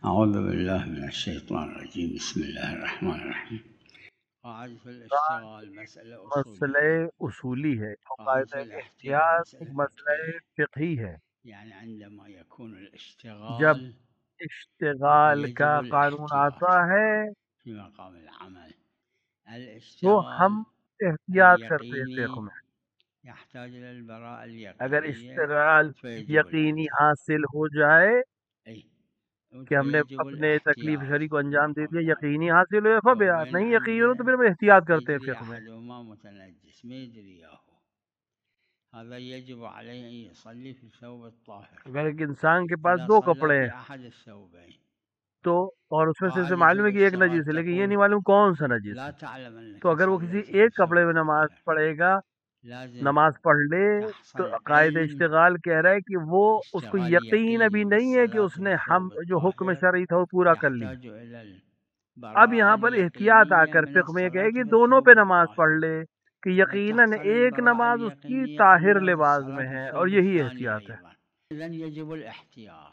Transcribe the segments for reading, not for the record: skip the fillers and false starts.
أعوذ بالله من الشيطان الرجيم بسم الله الرحمن الرحيم قاعدة الاشتغال مسألة مسئلہ أصولية اصولی ہے اور قاعدة قاعدہ الاحتياط احتیاط ایک مسألة مسئلہ فقهية فقہی ہے. يعني عندما يكون جب الاشتغال اشتغال کا يجب قانون الاحتياط آتا ہے في مقام العمل تو ہم الاشتغال احتیاط کرتے ہیں فقہ اليقيني میں. يحتاج إلى البراءة اگر اليقينية اشتغال فيجب یقینی الاحتياط حاصل ہو جائے أي کہ ہم نے فيجب اپنے تکلیف الاحتياط شری کو انجام دے مقام دیا، العمل یقینی حاصل ہوئے فبیا، وين نہیں یقین ہو تو عنده پھر ہم احتیاط کرتے ہیں يجري فقہ میں. أحدهما متنجس ما يدري إياه هذا يجب عليه أن يصلي في الثوب الطاهر اگر ایک انسان کے پاس إذا دو صلى کپڑے ہیں في أحد الثوبين تو اور اس میں سے اسے قاعدة معلوم ہے کہ ایک الاشتغال نجس ہے لیکن یہ تقول نہیں معلوم کون سا نجس لا ہے، تعلم تو أنك اگر وہ کسی صليت في ایک کپڑے الثوب میں نماز الطاهر پڑھے گا، لازم نماز پڑھ لے، تو تحصل قائد علم اشتغال کہہ رہا ہے کہ وہ اس کو اشتغال یقین ابھی يقيني نہیں ہے کہ بالصلاة اس في نے ہم الثوب جو حکم الطاهر شرعی تھا وہ پورا کر لی. يحتاج إلى اب البراءة یہاں پر احتیاط آ اليقينية کر من فقہ میں یہ کہے الصلاة کہ في دونوں پہ الثوب نماز پڑھ الطاهر لے کہ لا یقیناً تحصل ایک البراءة نماز اس کی اليقينية طاہر إلا لباس بالصلاة میں في ہے، اور الثوب یہی الثاني احتیاط ہے. أيضا إذن يجب الاحتياط.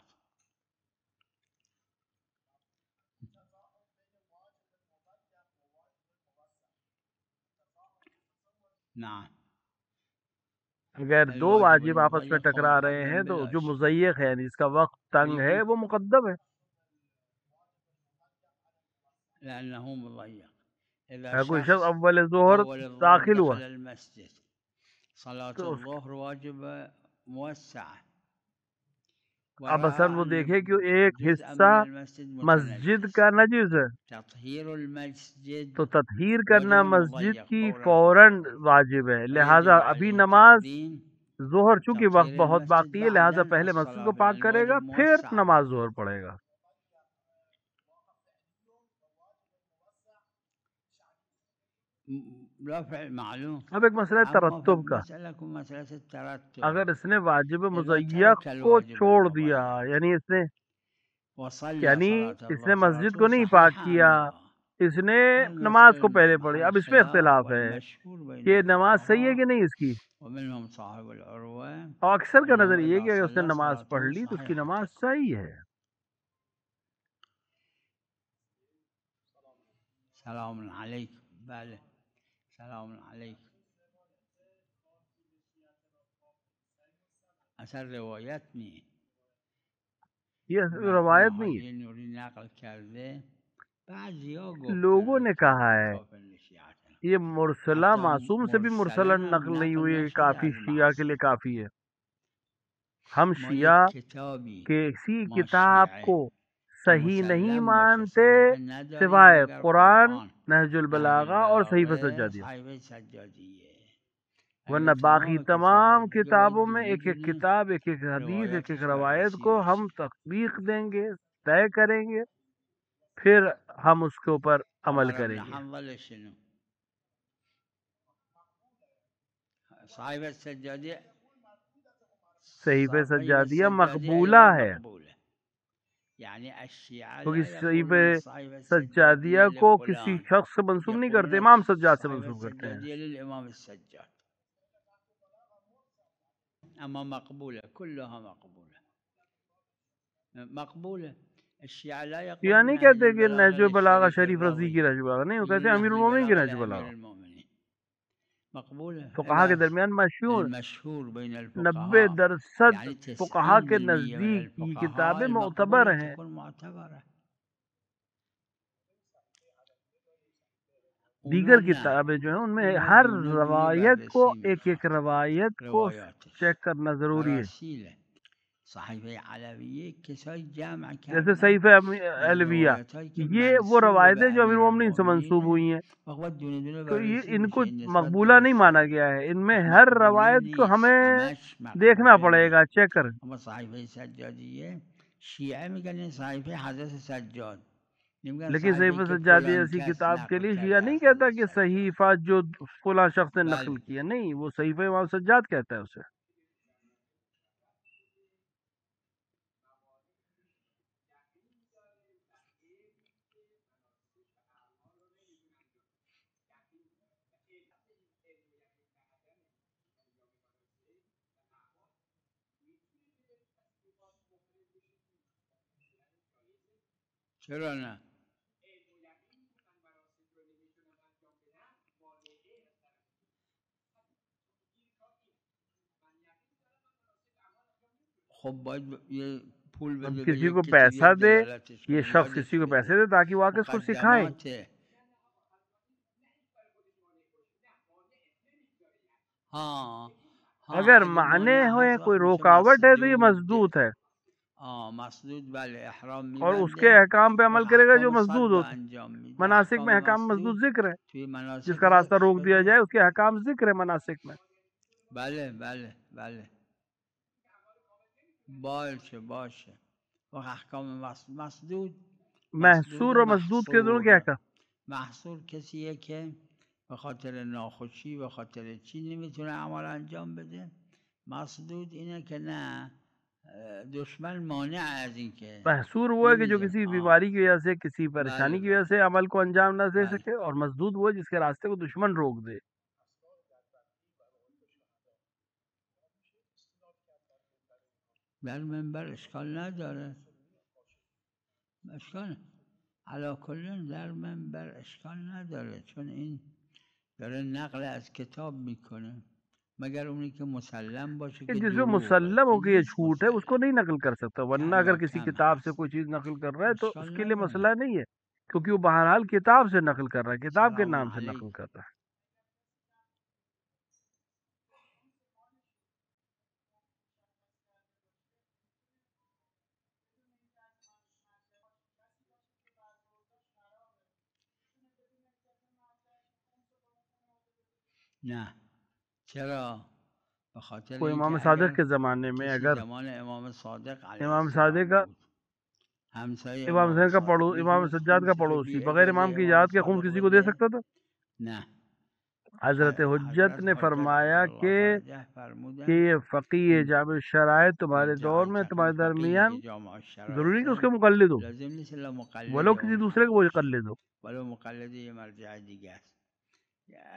نعم اگر دو الواجب واجب آپس میں المضيق هو ٹکرا رہے ہیں مقدم تو بلا جو شك مضیق ہے یعنی جس کا وقت تنگ ہے وہ مقدم ہے، لأنه مضيق. إذا اگر کوئی شخص شخص اول ظہر أول الظهر داخل ہوا دخل المسجد صلاة تو الظهر واجبة موسعة اب اصل ورأى وہ دیکھے أن کہ ایک جزءا حصہ من المسجد مسجد متنجس کا نجس ہے تطهير المسجد تو تطہیر واجب کرنا مسجد مضيق کی فور فوراً الفور واجب ہے. لہٰذا ويجب ابھی عليه نماز تقديم ظہر چونکہ وقت تطهير بہت المسجد باقی ہے، لہٰذا بعدا پہلے مسجد الصلاة کو فيه پاک لأن کرے گا الواجب پھر موسعة. نماز ظہر پڑھے گا. رفع معلوم. اب ایک مسئلہ ہے أما في ترتب کا. المسألة كم مسألة الترتب اگر اس نے واجب إذا مضیق ترك کو الواجب چھوڑ دیا، المضيق یعنی وصلى یعنی صلاة اس نے الظهر مسجد صلاته کو نہیں پاک صحيحة أم کیا، لا؟ اس نے نماز المسألة کو پہلے پڑھی. محل اب اس میں خلاف اختلاف ہے والمشهور بين کہ نماز صحیح ہے کہ الفقهاء نہیں اس کی، ومنهم صاحب العروة اور اکثر کا أنه نظر یہ ہے إذا کہ اس نے صلى نماز پڑھ صلاته لی تو اس کی صحيحة. نماز صحیح ہے. سلام عليك بله سلام عليك. اثر روایت نہیں یہ ابن روایت نہیں ہے، حجر نوری نقل کرده بعضیا لوگوں گفتن نے که کہا ہے. کافر نشیعت یہ مرسلہ حتی معصوم سے بھی مرسلہ مرسلن هم نقل نہیں نقل ہوئی، نشده کافی از شیعہ کے لیے معصوم. کافی ہے. ہم ما شیعہ یک کتابی کسی ما کتاب شیعه کو که صحیح نہیں مسلم باشه مانتے صحیح نداریم سوائے مگر قرآن، قرآن، نہج نهج البلاغہ اور صحیفہ البلاغه، سجادیہ، صحیفه سجادیه. ورنہ اگه باقی تمام تمام کتابای دیگه کتابوں باید میں دونه ایک ایک دونه کتاب، ایک ایک حدیث، ایک ایک روایتش روایت بررسی کو ہم بشه. تطبیق دیں گے، طے کریں گے، پھر ہم اس کے اوپر عمل عمر کریں بن گے. حنظل شنو صحیفه سجادیه صحیفہ صحيفة سجادیہ السجادية مقبولہ أيضا ہے، مقبولة. يعني الشيعة کیونکہ لا يقولون صحیفہ الصحيفة سجادیہ السجادية کو کسی لفلان، شخص سے منسوب نہیں کرتے، يقولون امام سجاد سے الصحيفة منسوب کرتے ہیں. السجادية للإمام السجاد. أما مقبولة كلها مقبولة مقبولة. الشيعة لا یہ يقولون نہیں نهج کہتے کہ البلاغة نہج البلاغہ للشريف شریف رضی الرضي، کی نہج البلاغہ نہیں، وہ کہتے ہیں يقولون امیر نهج المومنین کی البلاغة نہج لأمير البلاغہ. المؤمنين مقبولة. فقہا کے درمیان مشہور المشهور بين 90% الفقهاء يعني فقہا کے 90% من نزدیک یہ الفقهاء کتابیں معتبر المقبولة ہیں. تكون معتبرة. اونا دیگر نه، کتابیں جو ہیں ان میں اونا ہر دونه دونه روایت کو بررسی ایک ایک میخواد روایت کو روایاتش چیک کرنا ضروری ہے. مراسیله. صحیفه علویه کسای جمع جیسے کردن صحیفہ از علویہ، روایت هایی که یہ وہ منسوب روایتیں به جو امیر امیر مومنین سے منسوب المؤمنین ہوئی ہیں، وقت دونه دونه تو یہ بررسی ان کو بشه. این نسبت مقبولہ نہیں درسته مانا گیا ہے. ان میں پس ہر مقبوله روایت کو نیست، ہمیں همش دیکھنا مقبوله پڑے گا، نیست. چیک کر. اما صحیفه سجادیه شیعه میگن این صحیفه حضرت سجاد، نمیگن لیکن صحیفه صحیفہ که سجادی فلان ایسی کس کتاب کے نقل لیے شیعہ کرده نہیں از کہتا حضرت کہ سجاد. صحیفہ جو فلاں شخص نے نقل بله کیا، نہیں، وہ صحیفہ امام سجاد کہتا ہے اسے. چرا نه؟ خب باید یه پول اب بده به کسی یک کو کسی پیسہ بیاد دے، دلالتش یہ کنه، شخص یادش کسی کو بده. پیسے دے تاکہ وہ آ کے اس کو سکھائیں. مقدماته. ہاں ہاں اگر اگه معنی مانع ہوئے، هست کوئی وقت میشه رکاوٹ ہے تو یہ مسدود. مسدود ہے، مسدود بله احرام اور اس کے میبنده احکام پہ و عمل کرے گا جو احکام مسدود صد ہوتا ہے. انجام میده. مناسک احکام میں احکام مسدود مسدود ذکر ہے، توی جس مناسک کا راستہ ذکر روک دیا شده. جائے اس کے احکام ذکر ہے مناسک میں. بله بله بله باشه و احکام مسدود محصور و اور مسدود کے دونوں کیا محصور. کہا؟ محصور کسیه که به خاطر ناخوشی به خاطر چی نمیتونه عمل انجام بده. مسدود اینه که نه دشمن مانع از این که محصور وہ ہے کہ جو کسی نمیذاره. بیماری کی وجہ سے، کسی بله پریشانی کی بله وجہ سے عمل کو انجام نہ دے بله سکے، اور مسدود وہ ہے جس کے راستے کو دشمن روک دے. در منبر اشکال نداره. اشکال علا کلن در منبر اشکال نداره، چون این داره نقل از کتاب میکنه، مگر اونی کہ مسلم باشه کہ کہ جس میں دروغه مسلم که ہو کہ یہ نیست جھوٹ ہے اس کو مسلم نہیں نقل کر سکتا، ورنہ کم اگر و کسی کم کتاب سے هست. کوئی چیز نقل کر رہا ہے تو اس اشکال کے لیے نداره. مسئلہ نہیں ہے، کیونکہ وہ بہرحال کتاب سے نقل کر رہا ہے، کتاب کے سلام نام سے علیکم. نقل کر رہا ہے. نه چرا؟ به خاطر کوئی امام اینکه صادق اگر کے زمانے میں کسی اگر زمان امام صادق علیه امام صادق السلام کا بود، همسایه امام امام حسین کا صادق امام میتونست سجاد کا خمسش رو پڑوسی بی بغیر اجازه امام کی امام اجازت کے خمس صادق کسی کو دے بده؟ سکتا تھا؟ نه. حضرت حجت حضرت نے حجت فرمایا عجل کہ الله فرجه کہ فرمودن یہ فقیہ جامع شرائط تمہارے دور جای میں تمہارے فقیهی درمیان که جامع ضروری نہیں کہ اس الشرایطه کے مقلد ہو، لازم نیست الا مقلد ولو کسی اون دوسرے هم کو وہ باشه، مقلد ہو. ولو مقلد یه مرجع دیگه است.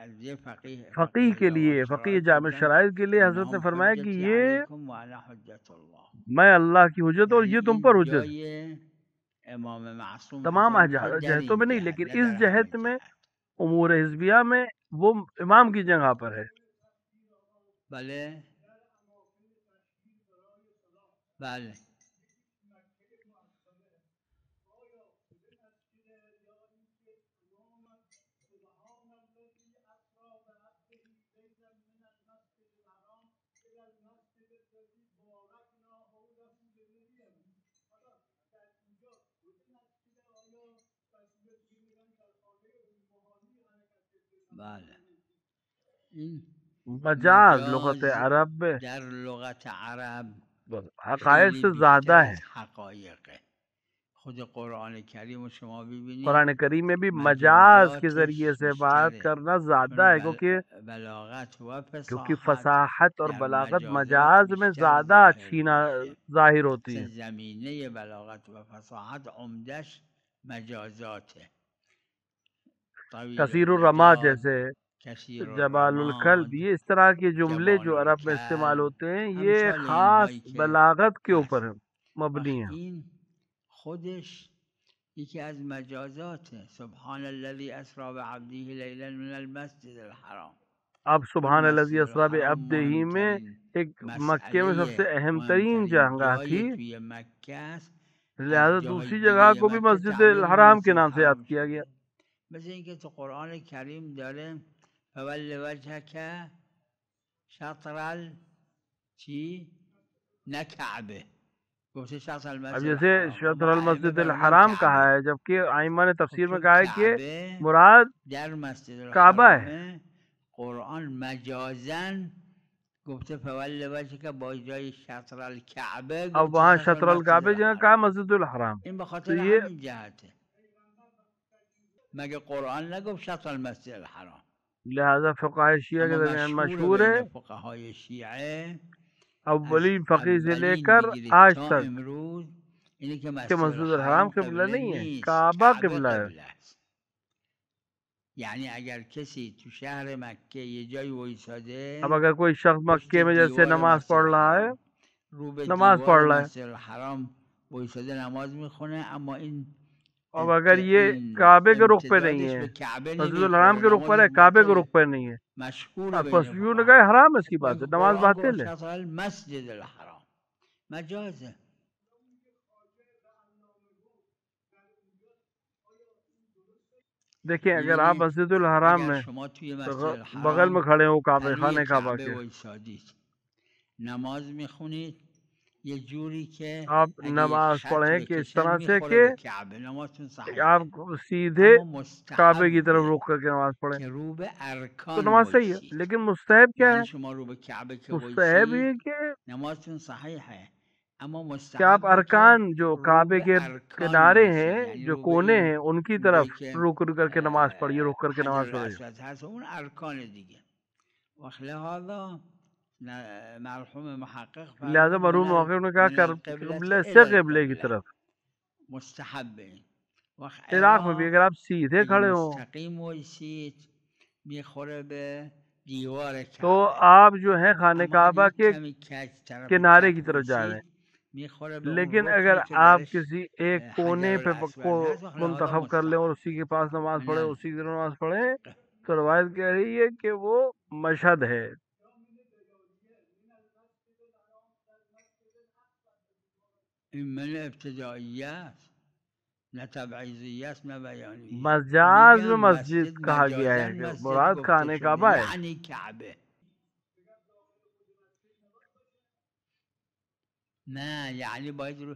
از یه فقیہ فقیه کے جامع لیے، فقیہ الشرایط جامع گفتن شرائط کے لیے حضرت نے انهم فرمایا کہ حجتی یہ علیکم و انا حجت الله، میں اللہ کی حجت اور یعنی یہ تم این پر حجت ہے. جای امام معصوم تمام حسین میشه در جہتوں این میں نہیں، جهت، لیکن نه اس در همه جہت میں جهت. امور حزبیہ میں وہ امام کی جگہ پر ہے. بله بله بله. این مجاز لغت مجاز عرب میں در لغت عرب حقائق خیلی سے بیشتر زیادہ ہے. از حقایقه. خود قرآن کریم رو شما ببینید قرآن کریم میں بھی مجاز کے ذریعے مجازاتش سے بات بیشتره، کرنا زیادہ ہے، بلاغت و کیونکہ فصاحت فصاحت اور در بلاغت مجازات مجاز میں بیشتر زیادہ ظاهر اچھی میشه. ظاہر ہوتی مثلا ہیں. زمینه بلاغت و فصاحت عمدش مجازاته. طویل کثیر الرما الوداد، جیسے کثیر جبال الکلب، الرماد، یہ اس طرح کے جملے جبال جو عرب میں استعمال الکلب، ہوتے ہیں یہ امثال خاص اینهایی که بلاغت کے هست. اوپر مبنی ہیں. این خودش یکی از مجازاته. سبحان الذي اسرا بعبده لیلا من المسجد الحرام. اب سبحان الذی مسجد اسری الحرام بعبدہ میں ایک مکے میں سب سے اہم ترین مهمترین جگہ جای تھی، توی مکه است. لہذا از جاهای دوسری جگہ دیگه کو بھی مکه مسجد تعبیر به الحرام کے مسجد نام سے یاد الحرام کیا گیا. شده. مثل اینکه تو قرآن کریم داره فول وجهک شطر چی؟ نه کعبه، گفته شطر اب المسجد جیسے الحرام، شطر اما ائمه المسجد فرمودن الحرام کہا کعبه. ہے، جبکہ ائمہ نے خب تفسیر میں چون کہا ہے کہ کعبه مراد در مسجد کعبہ ہے. الحرامه، قرآن مجازن گفته فول وجهک با جای شطر الکعبه اب گفته وہاں شطر شطر المسجد الکعبہ جگہ کہا الحرام. مسجد الحرام. این به تو خاطر یہ همین جهته. مگه قرآن نگفت شطر المسجد الحرام؟ لہذا فقہ شیعہ کے اما درمیان مشهور مشہور ہے، بین فقهای شیعه از اولین فقیر سے لے اولین کر بگیرید آج تا تک، امروز اینه که کہ مسجد مسجد الحرام الحرام قبلہ قبله نہیں ہے، نیست، کعبہ کعبه قبلہ ہے. قبله است. یعنی اگر کسی تو شهر مکه یه جای اب وایساده اگر کوئی شخص پشت مکے میں جیسے دیوار نماز مسجد پڑھ رہا ہے، الحرام، رو به نماز دیوار پڑھ رہا ہے، مسجد الحرام وایساده نماز میخونه، اما این اب اگر یہ کعبے کے رخ پہ نہیں ہے، مسجد الحرام کے رخ پر ہے، کعبے کے رخ پر نہیں ہے، پس یوں نے کہا حرام ہے، اس کی بات ہے، نماز باطل ہے۔ المسجد الحرام مجاز ہے۔ دیکھیں اگر آپ مسجد الحرام میں بغل میں کھڑے ہو کعبہ خانہ کعبہ کے، نماز میخونید یه جوری که آپ نماز پڑھیں کہ اس طرح سے کہ نمازتون صحیح آپ سیدھے کعبے کی طرف رخ کر کے نماز پڑھیں که رو به تو ارکان نماز صحیح ہے۔ وایسید، لیکن مستحب کیا ہے؟ یعنی شما رو به کعبه که مستحب یہ وایسید کہ نمازتون صحیح ہے، اما آپ مستحب ارکان جو کعبے کے ارکان کنارے وایسید، ہیں، یعنی جو رو به کونے این ہیں، ان کی روبه‌ای طرف که رک کر کے نماز پڑھیے، رک کر کے نماز حجر پڑھیے۔ الاسود هست اون ارکان دیگه. وقت لہذا مرحوم محقق لہذا فرمود مرحوم موقع نے کہا من کر القبلة قبلے الى سے قبلے کی القبلة طرف۔ مستحب ہے۔ وقت عراق میں بھی اگر آپ سیدھے اگه کھڑے ہوں مستقیم وایسید میخوره به دیوار تو کعبه، آپ جو ہے خانہ اما کعبہ اگه کے کمی کج طرف کنارے چپ کی طرف جا رہے وایسید میخوره به ہیں۔ اون لیکن اگر رکنی که آپ درش کسی ایک حجر کونے پہ کو الاسود هست، وقت لہذا منتخب کر لیں اور مستحب اسی کے پاس نماز من پڑھیں، اسی کی طرف نماز پڑھیں، تو روایت کہہ رہی ہے کہ وہ مشہد ہے۔ این من ابتدائیات نه تبعیضیات نه بیانیه. مجاز میں میگم مسجد مسجد کہا گیا مجازا ہے کہ مسجد مراد گفته خانہ شده کعبہ ہے۔ یعنی کعبه، نه یعنی باید رو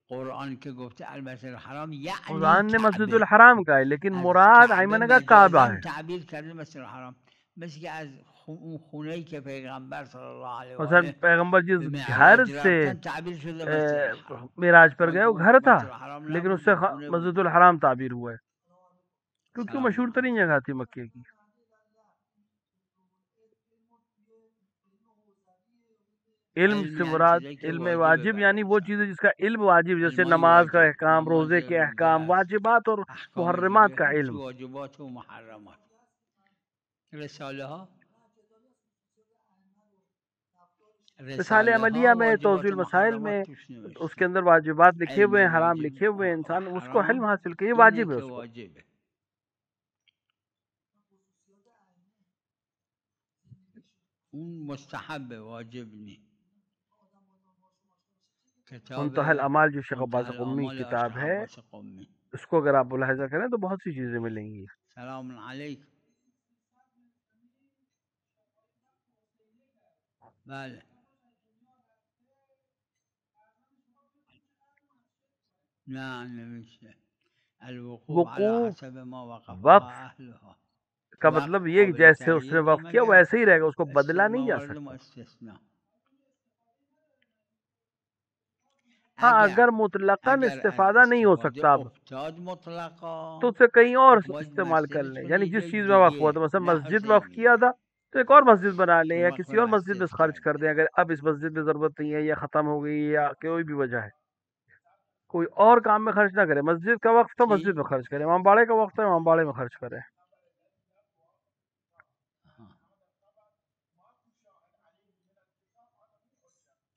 قرآن که گفته المسجد الحرام یعنی قرآن نے مسجد کعبه، الحرام کہا ہے، لیکن از مراد کعبه ایمن کا کعبہ مجازا ہے۔ تعبیر کرده مسجد الحرام، مثل که از اون خونه‌ای که پیغمبر صلی الله علیه و مثلا آله پیغمبر جس به گھر معراج سے رفتن تعبیر شده مسجد الحرام. معراج پر گئے وہ گھر تھا، مسجد الحرام لیکن اس نبود، سے اون خونه مسجد بود. الحرام تعبیر ہوا ہے کیونکہ وہ سلام مشہور ترین علیکم. جگہ تھی مکے کی۔ علم سے علم مراد چیزیں کہ علم واجب واجب بر یعنی وہ انسان، چیز ہے جس کا علم واجب، جیسے علمای نماز کا واجب، احکام، نماز روزے کے احکام، روزه، واجبات اور احکام محرمات دیگه، کا هیچ علم۔ واجبات و محرمات. رساله ها رسالہ عملیہ میں توضیح واجبات و المسائل میں محرمات توش نوشته. اس کے اندر واجبات لکھے ہوئے ہیں، علم حرام واجب لکھے ہوئے ہیں، و انسان اس کو حرام علم حاصل کرے، یہ اینه واجب ہے که اس کو۔ واجبه. اون مستحب واجب نی. کتاب منتهى الاعمال جو شیخ عباس منتهى قمی الاعمال کتاب شیخ ہے، عباس قمی. اس کو اگر آپ ملاحظہ کریں تو بہت سی چیزیں ملیں گی۔ سلام علیکم. بله نه نمیشه. الوقوف على وقوف حسب ما وقفها وقف اهلها کا وقف مطلب یہ کہ قابل جیسے اس نے تغییر وقف کیا مگر ویسے ہی رہے گا، اس کو بدلا نہیں جا موارد سکتا۔ مستثنا. ہاں اگر مطلقاً اگر استفادہ نہیں ہو استفاده سکتا اب افتاد مطلقا تو اسے کہیں اور تو باید استعمال کر مسجدش لیں، رو یعنی یه جس جای چیز میں وقف ہوا دیگه تو مثلا نه مسجد حسین وقف کیا میگه تھا تو ایک اور مسجد بنا لیں چون یا وقف کسی اور مسجد میں مسجد خرچ کر کرده. دیں، اگر اب اس مسجد میں ضرورت نہیں ہے یا ختم ہو گئی یا کوئی بھی وجہ ہے، کوئی اور کام میں خرچ نہ کرے۔ مسجد کا وقف تو مسجد میں چی؟ خرچ کرے، امام باڑے کا وقف تو امام باڑے میں خرچ کرے۔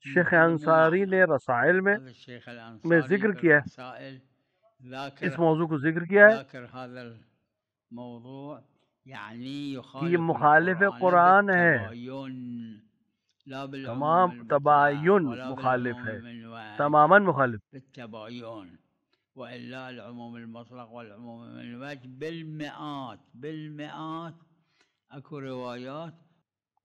شیخ انصاری نے رسائل میں الشيخ الأنصاري ذکر في کیا ہے، الرسائل اس ذاكر موضوع کو ذکر کیا ہے ذاكر هذا الموضوع يعني کہ یہ يخالف مخالف القرآن قرآن ہے، بالتباين لا بالعموم تمام المطلق تباین ولا مخالف بالعموم ہے، المنواج، تماما مخالف۔ بالتباين وإلا العموم المطلق والعموم المنواج بالمئات بالمئات. اكو روايات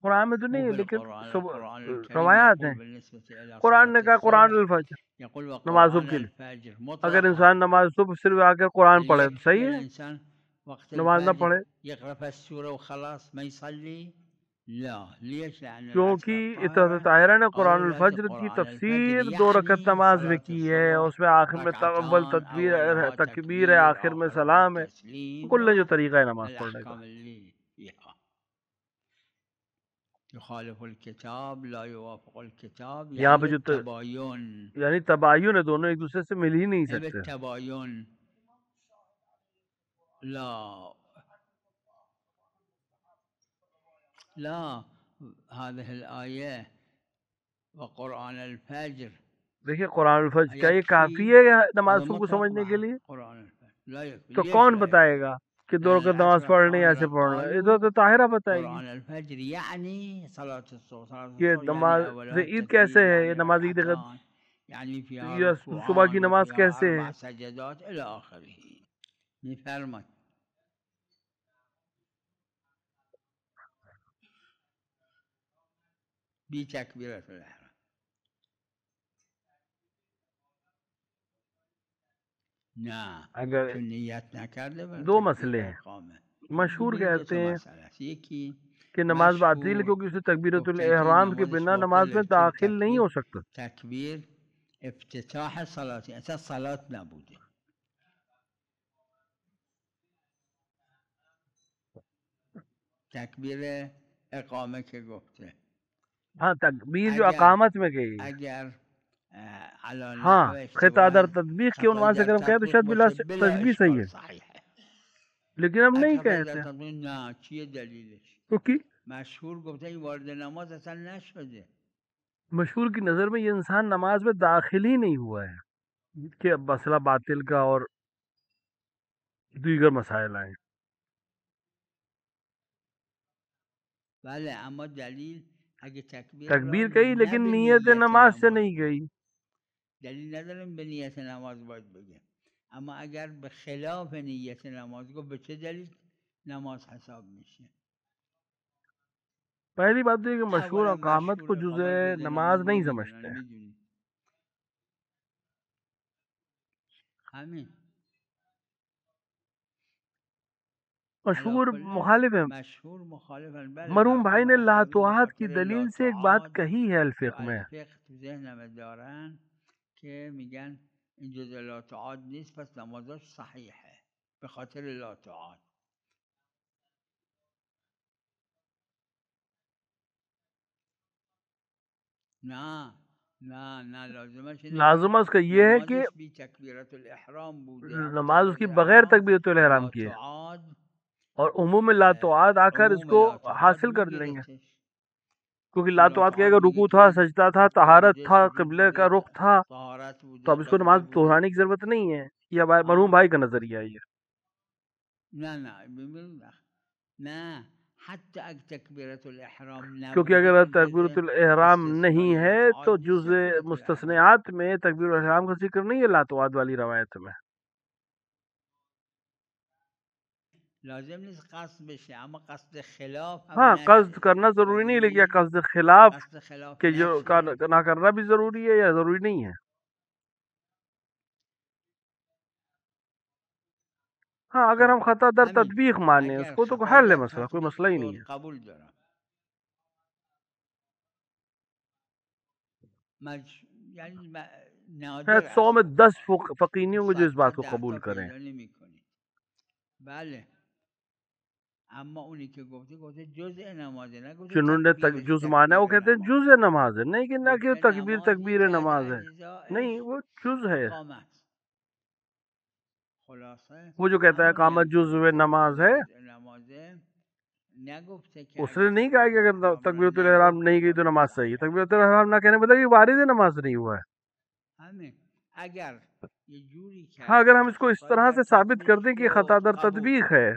قرآن میں تو نہیں ہے لیکن القرآن الكريم روایات ہیں۔ يقول بالنسبة إلى قرآن نے صلاة کہا قرآن الصبح الفجر، يقول نماز صبح وقرآن کے لیے، الفجر اگر مطلقا. انسان نماز صبح صرف آ کر قرآن هل پڑھے تو يكفي صحیح ہے، الإنسان وقت نماز نہ الفجر پڑھے، يقرأ في السورة وخلاص ما يصلي؟ لا. ليش؟ لأن الأصل کیونکہ الطاهرة طاہرہ نے قرآن قالوا ليس الفجر کی قرآن الفجر تفسیر 2 رکعت يعني نماز میں صلاة کی ہے، الصبح اس میں آخر میں اول ركعتان أولها تکبیر ہے، آخر میں آخرها سلام ہے، تسليم کل جو طریقہ ہے نماز پڑھنے کا۔ الأحكام اللي فيها يخالف الكتاب لا يوافق الكتاب یہاں پہ يعني جو التباين یعنی تباین ہے، دونوں ایک دوسرے سے مل ہی نہیں سکتے۔ بالتباين لا لا هذه الآية وقرآن الفجر دیکھیے قرآن الفجر کیا یہ کافی ہے نماز صبح کو سمجھنے کے لیے؟ قرآن الفجر تو کون بتائے گا کہ 2 رکعت نماز پڑھنی ایسے پڑھنا؟ ادھر تو طاہرہ بتائے گی یہ نماز عید کیسے ہے، یہ نماز عید یہ صبح کی نماز کیسے ہے؟ بی تکبیرت الاحرام. نه اگر چون نیت نکرده 2 مسئلے ہیں. مشہور کہتے ہیں کہ نماز باطل کیونکہ اسے تکبیرۃ الاحرام کے بنا نماز میں داخل نہیں ہو سکتا. تکبیر افتتاح صلاة اصلا صلاة نبوده. تکبیر اقامه که گفته، ہاں تکبیر جو اقامت میں گئی، اگر ہاں خطا در تطبیق کے عنوان سے اگر ہم کہیں تو شاید بلا تشبیہ صحیح ہے، لیکن ہم نہیں کہتے. نه چیه دلیلش؟ کیونکہ مشهور گفته این وارد نماز اصلا نشده. مشہور کی نظر میں یہ انسان نماز میں داخل ہی نہیں ہوا ہے کہ مسئلہ باطل کا اور دیگر مسائل آئیں. بله اما دلیل اگه تکبیر کہی لیکن نیت نماز سے نہیں گئی. دلیل ندارم به نیت نماز باید بگه، اما اگر به خلاف نیت نماز گفت به چه دلیل نماز حساب میشه؟ پہلی بات یہ کہ مشہور اقامت کو جزء نماز نہیں سمجھتے ہیں. مشہور مخالف ہیں. مرحوم بھائی نے لاتوعات کی دلیل سے ایک بات کہی ہے الفقہ میں، که میگن این جزء لاتوعات نیست پس نمازش صحیحه به خاطر لاتوعات. نه لازمہ اس کا یہ ہے کہ نماز اس کی بغیر تکبیرۃ الاحرام کی ہے اور عموم لاتوعات آ کر اس کو حاصل کر لیں گے، کیونکہ لاتوعات کہے گا رکوع تھا، سجدہ تھا، طہارت تھا، قبلے کا رخ تھا، تو اب اس کو نماز دہرانے کی ضرورت نہیں ہے. یہ مرحوم بھائی کا نظریہ ہے یہ. نه حتی اگر تکبیرۃ الاحرام نبوده، کیونکہ اگر تکبیرۃ الاحرام نہیں ہے تو جزء مستثنیات میں تکبیر الاحرام کا ذکر نہیں ہے لاتوعات والی روایت میں. لازم نیست قصد بشه، اما قصد خلاف ہاں قصد کرنا ضروری نہیں، لیکن قصد خلاف کہ جو نہ کرنا بھی ضروری ہے یا ضروری نہیں ہے. ہاں اگر ہم خطا در تطبیق مانیں اس کو تو حل ہے مسئلہ، کوئی مسئلہ ہی نہیں ہے. قبول دارم. شاید 100 میں 10 فقیہ نہیں ہوں گے جو اس بات کو قبول کریں. بله اما اونی که گفته جزء نمازه، نگفته جنہوں نے جز مانا ہے وہ کہتے ہیں جز نماز ہے، نہیں کہ نہ کہ تکبیر نماز ہے، نہیں وہ جز ہے. وہ جو کہتا ہے اقامت جزء نماز ہے، اس نے نہیں کہا کہ اگر تکبیرۃ الاحرام نہیں گئی تو نماز صحیح ہے. تکبیرۃ الاحرام نہ کہنے مطلب کہ وارد نماز نہیں ہوا ہے. ہاں اگر ہم اس کو اس طرح سے ثابت کر دیں کہ خطا در تطبیق ہے،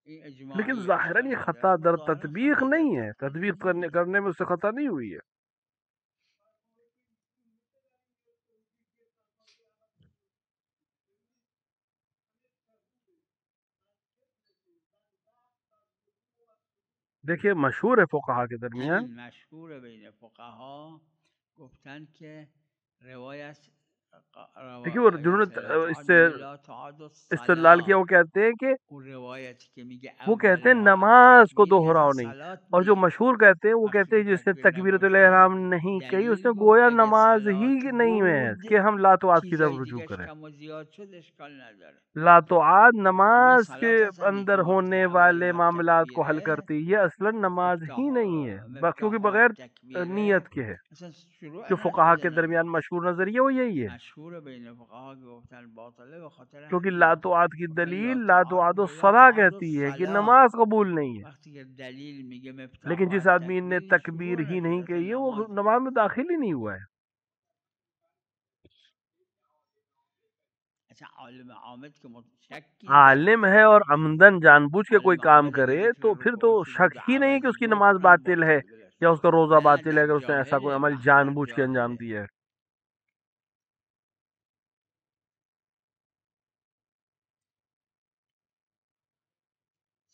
لیکن ظاہراً یہ خطا در تطبیق نہیں ہے، تطبیق کرنے میں اس سے خطا نہیں ہوئی ہے. دیکھیے مشہور ہے فقہا کے درمیان، مشہور ہے بین فقہا گفتن کہ روایت، دیکھیے وہ جنہوں نے اس سے استدلال کیا وہ کہتے ہیں کہ وہ کہتے ہیں نماز کو دہراؤ نہیں، اور جو مشہور کہتے ہیں وہ کہتے ہیں جس نے تکبیرۃ الاحرام نہیں کہی اس نے گویا نماز ہی نہیں میں ہے کہ ہم لاتوعات کی طرف رجوع کریں. لاتوعات نماز کے اندر ہونے والے معاملات کو حل کرتی، یہ اصلا نماز ہی نہیں ہے کیونکہ بغیر نیت کے ہے. جو فقہا کے درمیان مشہور نظریہ وہ یہی ہے، کیونکہ لاتوعات کی دلیل لاتوعات الصلاۃ کہتی ہے کہ نماز قبول نہیں ہے، لیکن جس آدمی نے تکبیر ہی نہیں کہی ہے وہ نماز میں داخل ہی نہیں ہوا ہے. اچھا عالم عامد کے شک کی عالم ہے اور عمدن جان بوجھ کے کوئی کام کرے تو پھر تو شک ہی نہیں کہ اس کی نماز باطل ہے یا اس کا روزہ باطل ہے اگر اس نے ایسا کوئی عمل جان بوجھ کے انجام دیا ہے.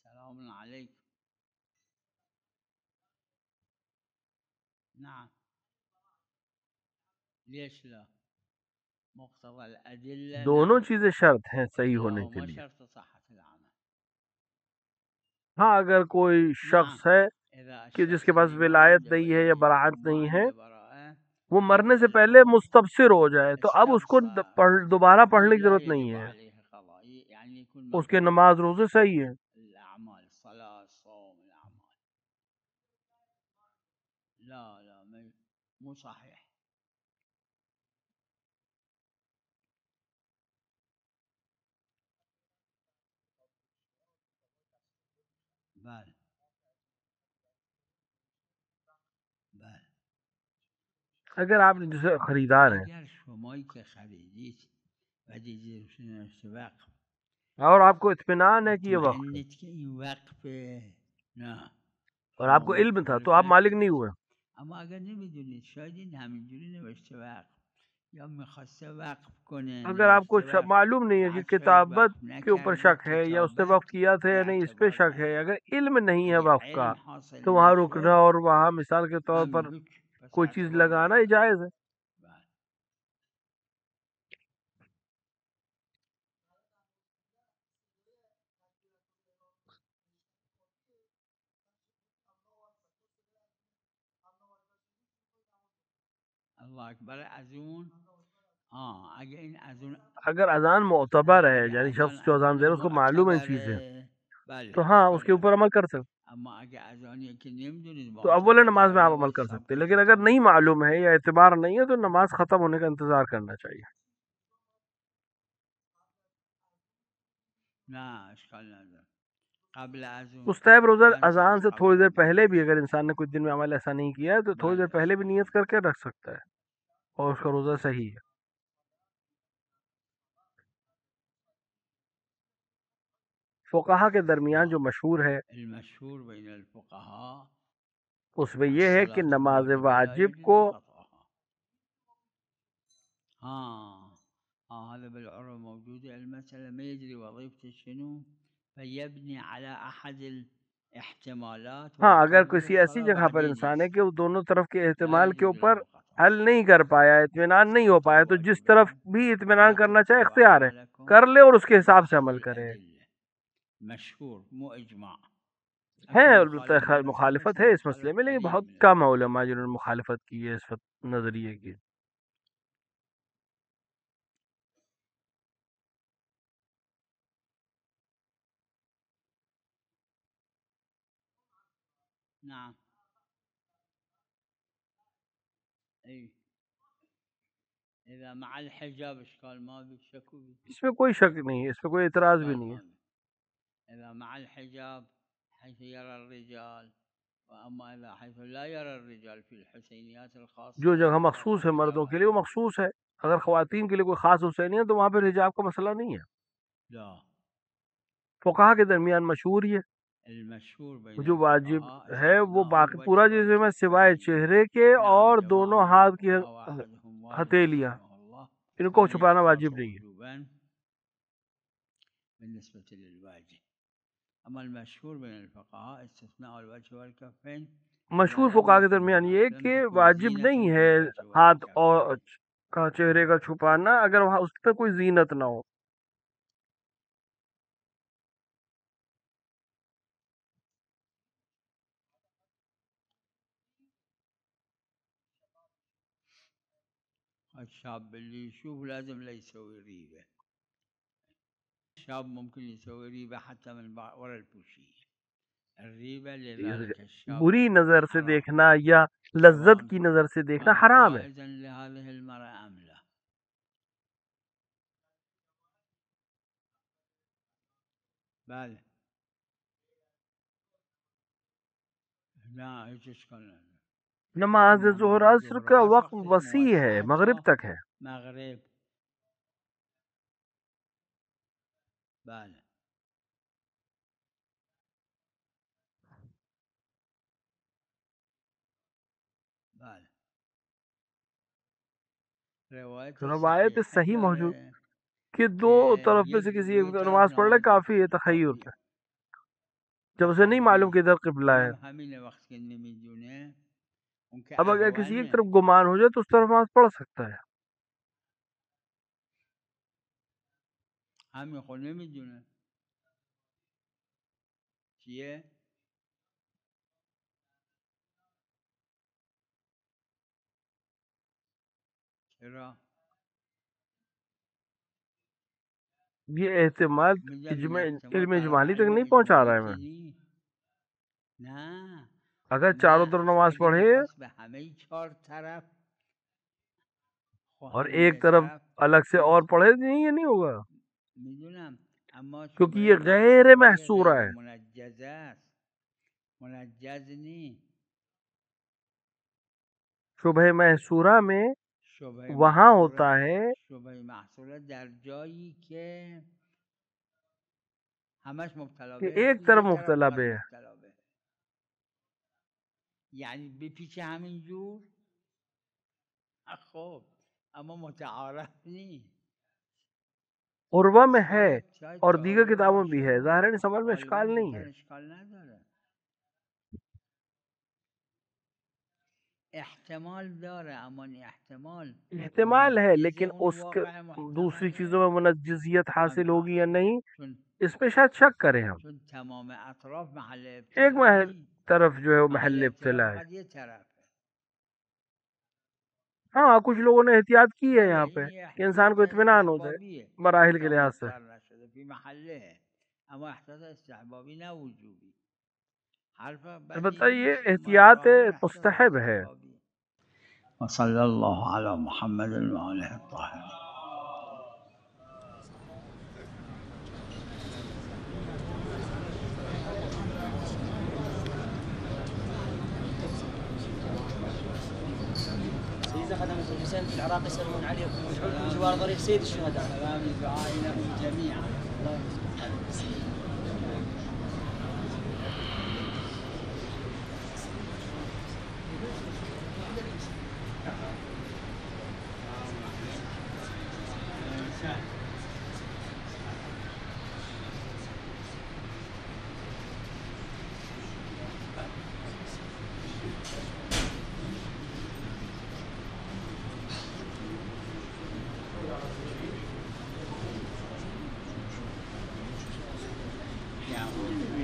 سلام علیکم. نعم ليش لا مقتضى الأدلة دونوں نعم چیزیں شرط ہیں صحیح ہونے کے اللهم لیے. شرط صحة العمل. ہاں اگر کوئی نعم شخص ہے إذا کہ جس الشخص کے پاس اللي ما ولایت عنده نہیں ہے یا ولي براعت وما نہیں ہے عنده براءة وہ مرنے حدث سے پہلے الحكم مستبصر ہو جائے تو اب اس کو دوبارہ پڑھنے کی لا ضرورت نہیں يجب ہے. عليه قضاء يعني يكون اس کے مقبول نماز روزے صحیح ہے. الأعمال الصلاة الصوم الأعمال لا مو صحيح. بله بله اگر آپ جسے خریدار ہیں اگر شمایی که خریدید و دیدید وقف اور آپ کو اطمینان ہے کہ یہ وقت ہے مطمئنید که این وقف نه اور آپ کو علم تھا تو آپ مالک نہیں ہوئے. اما اگر نمیدونید شاید این همینجوری نوشته وقف یا میخواسته وقف کنه اگر آپ کو نوشته وقف معلوم نہیں ہے کہ بعد شاید کتابت وقف کے اوپر نکرده شک ہے یا اس نے وقف کتابت کیا تھا یا به نہیں اس پہ اعتبار شک ہے. نداره اگر علم نہیں ہے اگه وقف کا علم حاصل تو وہاں نشد رکنا اور وہاں مثال کے طور همین پر حکم پس کوئی چیز اعتبار لگانا نداره. یہ جائز ہے. بله. اللہ اکبر از اون اگه این از اون اگر اذان معتبر ہے اگه یعنی اذان شخص جو اذان دے رہا ہے اس کو معلوم ہے چیزیں معتبره بله تو ہاں اس اشکال کے اوپر نداره. عمل کر سکتے. اما اگه اذانی که نمیدونید تو اول معتبره نماز میں آپ یا عمل باید کر حساب سکتے کنید لیکن اگر کتاب نہیں معلوم ہے یا اعتبار نہیں ہے تو نماز ختم ہونے کا انتظار کرنا چاہیے. نه اشکال نداره قبل از اون مستحب روزہ 5 اذان روز سے قبل تھوڑی از دیر اون پہلے بھی نیت اگر کنید. انسان نے کچھ دن میں عمل ایسا نہیں کیا ہے تو تھوڑی دیر بله پہلے بھی اشکال نیت نداره. کر کے رکھ سکتا ہے اور اس کا روزہ صحیح ہے. فقہا کے درمیان جو مشہور ہے المشهور بین الفقهاء اس میں یہ ہے کہ الصلاة نماز الواجبة لا واجب يجوز کو قطعها. هذا بالعرف موجود المسألة ما يدري وظيفته شنو فيبني على أحد الاحتمالات ہاں اگر ويقدر کسی ایسی الصلاة جگہ پر بعدين انسان ہے کہ يسأل وہ دونوں طرف کے لا احتمال کے يجوز اوپر له قطعها. حل نہیں کر پایا اطمینان نہیں ہو الصلاة پایا تو جس طرف الواجبة بھی اطمینان لا کرنا چاہے تبطل اختیار ہے أعمالكم کر لے اور اس کے حساب سے بأحد عمل کرے. الأدلة مشهور مو إجماع ہے لكن البتہ مخالف مذهب مخالفت ہے اس سلف مسئلے میں لیکن قليل بہت من کم العلماء. علماء جنہوں نے مخالفت کی ہے اس نظریے کی. نعم اي اذا مع الحجاب اشكال ما بي شكو بي اس میں کوئی شک نہیں ہے اس میں کوئی اعتراض بھی اشكال نہیں ہے. ما بي اذا مع الحجاب حيث يرى الرجال واما اذا حيث لا يرى الرجال في الحسينيات جو الخاصة جگہ فلا مخصوص ہے مردوں حجاب کے لیے وہ عليه. مخصوص ہے. اگر خواتین کے لیے کوئی خاص حسینی ہے تو وہاں پہ حجاب کا مسئلہ نہیں ہے. لا فقہا کے درمیان مشہور یہ المشهور بين جو واجب الفقهاء ہے وہ استثناء باقی پورا الوجه جسم ہے سوائے والكفين. چہرے کے نعم اور دونوں جماعة من ہاتھ کی الفقهاء واحدهم والد ہتھیلیاں رحمه الله ان کو أن چھپانا يختص واجب نہیں ہے. وجوبا بالنسبة للواجب. أما المشهور بين الفقهاء استثناء الوجه والكفين إذا مشہور لم فقہا کے يكن درمیان یہ لم کہ تكن واجب زينة نہیں ہے للوجه ہاتھ اور والكفين. کا چہرے کا چھپانا اگر وہاں اس پہ کوئی زینت نہ ہو. الشاب اللي يشوف لازم لا يسوي ريبة. الشاب ممكن يسوي ريبة حتى من وراء البوشية. الريبة لذلك الشاب بری نظر سے حرام دیکھنا یا لذت کی نظر سے دیکھنا كان حرام ہے. جائزا لهذه المرأة أم لا. بله لا هيك اشكال نداره. نماز ظہر نماز عصر ظهر کا و عصر وقت وقتش وسیع ہے موسع مغرب تا تک ہے. مغرب بله بله روایت صحیح موجود داره کہ دو طرف میں سے کسی ایک نماز پڑھ لے کافی ہے، تخیر پہ جب اسے نہیں معلوم کہ ادھر قبلہ ہے. همین وقت که نمیدونه اون که اب اگر کسی ایک احوله طرف گمان ہو جائے تو اس طرف نماز پڑھ سکتا ہے. همین خود نمیدونه چیه چرا یہ احتمال میگم علم احتمال اجمالی طرف تک علم نہیں پہنچا رہا ہے اجمالی میں. که نی نه اگر چاروں طرف نماز اگه پڑھے میخواست به همه 4 طرف اور ایک طرف الگ سے اور پڑھے نہیں، یہ نہیں ہوگا میدونم اما کیونکہ یہ غیر محصورہ ہے. منجز است منجز نی شبہ محصورہ میں شبه وہاں محصوره ہوتا ہے شبه محصوره در جایی که همش مبتلا کہ به ایک تو طرف یه طرف مبتلا فقط بے ہے. مبتلا به یعنی بپیچه همین جور خب اما متعارف نی عروہ میں ہے شاید اور دیگر جالب کتابوں میں بھی ہے، باشه ظاہر سمجھ میں غالبا اشکال نہیں گفتن ہے. اشکال نداره احتمال داره اما این احتمال ہے منجز لیکن اون اس کے واقع دوسری محتمله چیزوں میں منجزیت حاصل ہوگی یا نہیں، چون اس پہ شاید شک کریں ہم. چون تمام اطراف محل ایک ابتلا محل نی طرف جو ہے وہ محل محل ابتلا ابتلا ہے. فقط یه طرفه ہاں کچھ لوگوں نے احتیاط کی ہے بله یہاں پہ این یه کہ انسان کو احتیاط اطمینان ہو جائے استحبابیه مراحل کے تا لحاظ سے. مضطر نشده فی محله اما احتیاط استحبابی نه وجوبی حرف البتہ بدی یہ نیست اما احتیاط ظاهر احتیاط مستحب ہے. استحبابی وصلی الله علی محمد و آله الطاهرین. سيدنا خدمة الحسين في العراق يسلمون عليكم ويدعوكم بجوار ضريح سيد الشهداء. سلام دعاء لهم جميعا. Yeah.